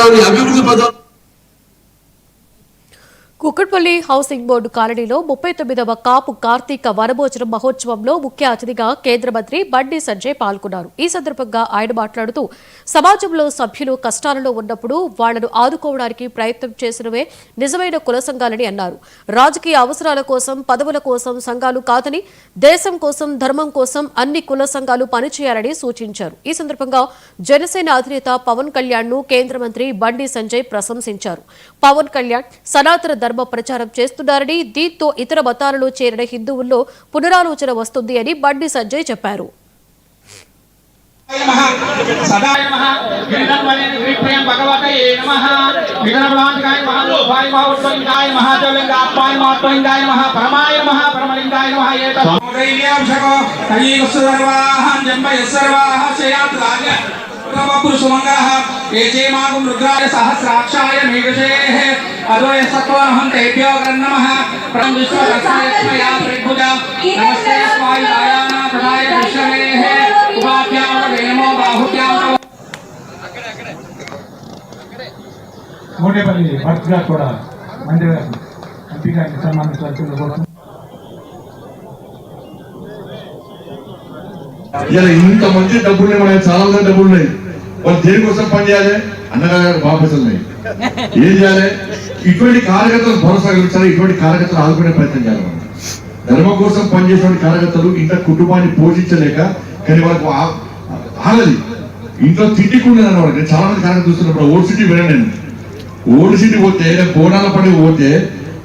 పదాలు అభివృద్ధి పదాలు కుక్కట్పల్లి హౌసింగ్ బోర్డు కాలనీలో 39వ కాపు కార్తీక వనభోజనం మహోత్సవంలో ముఖ్య అతిథిగా కేంద్ర మంత్రి బండి సంజయ్ పాల్గొన్నారు. ఈ సందర్భంగా ఆయన మాట్లాడుతూ సమాజంలో సభ్యులు కష్టాలలో ఉన్నప్పుడు వాళ్లను ఆదుకోవడానికి ప్రయత్నం చేసినవే నిజమైన కుల సంఘాలని అన్నారు. రాజకీయ అవసరాల కోసం, పదవుల కోసం సంఘాలు కాదని దేశం కోసం, ధర్మం కోసం అన్ని కుల సంఘాలు పనిచేయాలని సూచించారు. ఈ సందర్భంగా జనసేన అధినేత పవన్ కళ్యాణ్ ను కేంద్ర మంత్రి బండి సంజయ్ ప్రశంసించారు. పవన్ కళ్యాణ్ సనాతన ధర్మ ప్రచారం చేస్తున్నారని, దీంతో ఇతర మతాలలో చేరిన హిందువుల్లో పునరాలోచన వస్తుంది అని బండి సంజయ్ చెప్పారు. रुद्राय सहस्राक्षाय मेघसेः अद्वय सत्वहं तेभ्यो नमः परं विश्वरक्षाय त्रिभुजा नमस्ते स्वायाना प्रदाय विश्वमेः उपाभ्यां वेमो बाहुभ्यां మోటేపల్లి భర్తగా కూడా మంత్రి గారు ఎంపీ గారిని సన్మానించాల్సిందిగా కోరుతున్నాను. ఇలా ఇంతమంది డబ్బులు ఉన్నాయి, చాలా మంది డబ్బులు ఉన్నాయి. వాళ్ళు దేనికోసం పని చేయాలి? అన్నగారు బాపసులు ఉన్నాయి. ఏం చేయాలి? ఇటువంటి కార్యకర్తలు భరోసా కల్పించాలి. ఇటువంటి కార్యకర్తలు ఆదుకునే ప్రయత్నం చేయాలి. మనం ధర్మం కోసం పనిచేసిన కార్యకర్తలు ఇంట్లో కుటుంబాన్ని పోషించలేక కానీ వాళ్ళకు ఆగది, ఇంట్లో తిండికుండేదని వాళ్ళకి. చాలా మంది కార్యకర్తలు చూస్తున్నప్పుడు ఓల్డ్ సిటీ వినండి, నేను ఓల్డ్ సిటీ పోతే బోనాల పండుగ పోతే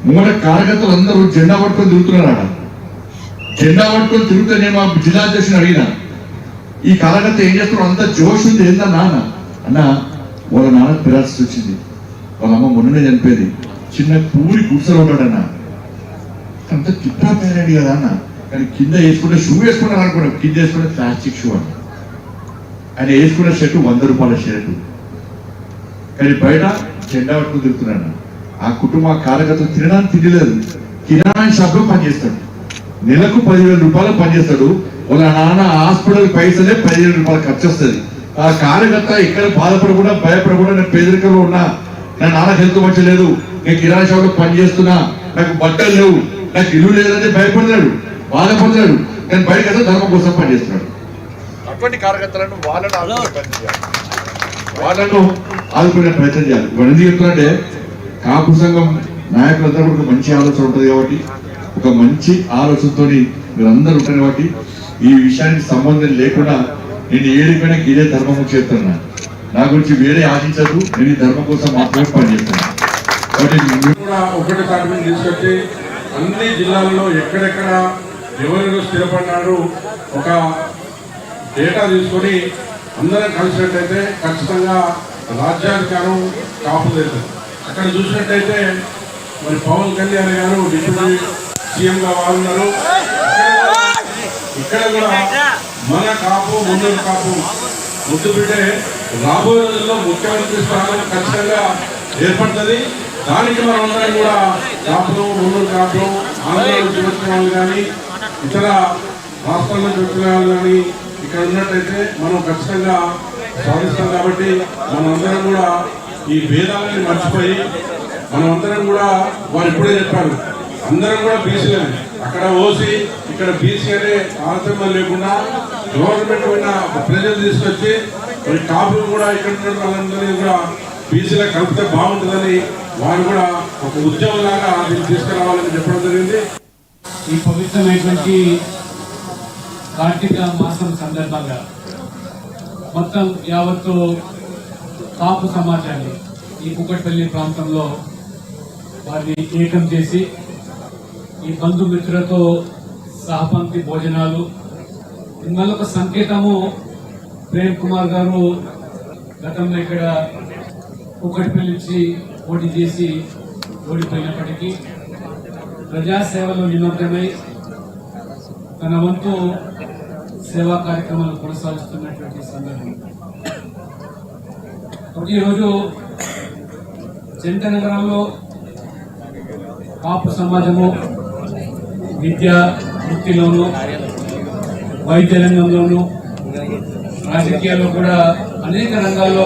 మూల కార్యకర్తలు అందరూ జెండా పట్టుకొని తిరుగుతున్నారు. ఆడ జెండా పట్టుకొని తిరుగుతే నేను మా జిల్లా అధ్యక్షుని అడిగిన, ఈ కార్యకర్త ఏం చేస్తున్నాడు? అంత జోష్ ఉంది ఏందా నాన్న అన్న? వాళ్ళ నాన్న పిరాల్సి వచ్చింది, వాళ్ళ అమ్మ మొన్ననే చనిపోయింది, చిన్న పూరి గుడిసెలో ఉన్నాడన్న. అంత కిట్టా తయారయ్యాడు కదా అన్న. కానీ కింద వేసుకుంటే షూ వేసుకున్నాను అనుకున్నాను, కింద వేసుకుంటే ప్లాస్టిక్ షూ అన్న. ఆయన వేసుకున్న షర్టు 100 రూపాయల షర్టు, కానీ బయట జెండా పట్టుకుని తిరుగుతున్నాడు. ఆ కుటుంబ కార్యకర్తలు తినడానికి తినలేదు, కిరాణా షాప్లో పనిచేస్తాడు, నెలకు 10,000 రూపాయలు పనిచేస్తాడు. వాళ్ళ నాన్న హాస్పిటల్ పైసలే 15,000 రూపాయలు ఖర్చు వస్తుంది. ఆ కార్యకర్త ఇక్కడ బాధపడకుండా భయపడకుండా, నేను పేదరికంలో ఉన్నా, నా నాన్న హెల్త్ మంచి లేదు, నేను కిరాణా షాప్లో పనిచేస్తున్నా, నాకు బట్టలు లేవు, నాకు ఇల్లు లేదంటే భయపడతాడు, బాధపడతాడు, నేను బయట ధర్మం కోసం పనిచేస్తున్నాడు. అటువంటి కార్యకర్తలను వాళ్ళను ఆదుకునే ప్రయత్నం చేయాలి. ఇప్పుడు ఎందుకు చెప్తున్నారంటే కాపు సంఘం నాయకులందరూ కూడా మంచి ఆలోచన ఉంటుంది కాబట్టి, ఒక మంచి ఆలోచనతో మీరందరూ ఉంటారు కాబట్టి ఈ విషయానికి సంబంధం లేకుండా నేను ఏడిపోయినా ఇదే ధర్మం చేస్తున్నా, నా గురించి వేరే ఆశించదు, నేను ఈ ధర్మం కోసం మాత్రమే పనిచేస్తున్నాను. కాబట్టి ఒకటి తాటి తీసుకొచ్చి అన్ని జిల్లాలలో ఎక్కడెక్కడ ఎవరు స్థిరపడినారు ఒక డేటా తీసుకొని అందరం కలిసినట్టయితే ఖచ్చితంగా రాజ్యాధికారం కాపులేదు. అక్కడ చూసినట్టయితే మరి పవన్ కళ్యాణ్ గారు డిప్యూటీ సీఎంగా వారున్నారు. ఇక్కడ కూడా మన కాపు మున్నూరు కాపు ముద్దు బిడ్డే రాబోయే రోజుల్లో ముఖ్యమంత్రి స్థానం ఖచ్చితంగా ఏర్పడుతుంది. దానికి మనం అందరం కూడా కాపులు మున్నూరు కాపులు ఆంధ్ర నుంచి వచ్చిన వాళ్ళు కానీ ఇతర రాష్ట్రాల నుంచి వచ్చిన వాళ్ళు కానీ ఇక్కడ ఉన్నట్టయితే మనం ఖచ్చితంగా సాధిస్తాం. కాబట్టి మనందరం కూడా ఈ భేదాలని మర్చిపోయి మనమందరం కూడా వారు ఇప్పుడే చెప్పారు, అందరం కూడా బీసీలే. అక్కడ ఓసీ ఇక్కడ బీసీ అనే తారతమ్యం లేకుండా గవర్నమెంట్ పైన ప్రజలు తీసుకొచ్చి మరి కాపులు కూడా ఇక్కడ ఉన్న వాళ్ళందరినీ కూడా బీసీలో కలిపితే బాగుంటుందని వారు కూడా ఒక ఉద్యమంలాగా దీన్ని తీసుకురావాలని చెప్పడం జరిగింది. ఈ పవిత్రమైనటువంటి కార్తీక మాసం సందర్భంగా మొత్తం యావత్తు కాపు సమాజాన్ని ఈ కుక్కట్పల్లి ప్రాంతంలో వారిని ఏకం చేసి ఈ బంధుమిత్రులతో సహపంక్తి భోజనాలు, మళ్ళొక సంకేతము. ప్రేమ్ కుమార్ గారు గతంలో ఇక్కడ కుక్కట్పల్లి నుంచి పోటీ చేసి ఓడిపోయినప్పటికీ ప్రజాసేవలో నిమగ్నమై తన వంతు సేవా కార్యక్రమాలు కొనసాగిస్తున్నటువంటి సందర్భం. ఈరోజు జంట నగరంలో కాపు సమాజము విద్యా వృత్తిలోను, వైద్య రంగంలోను, రాజకీయాల్లో కూడా అనేక రంగాల్లో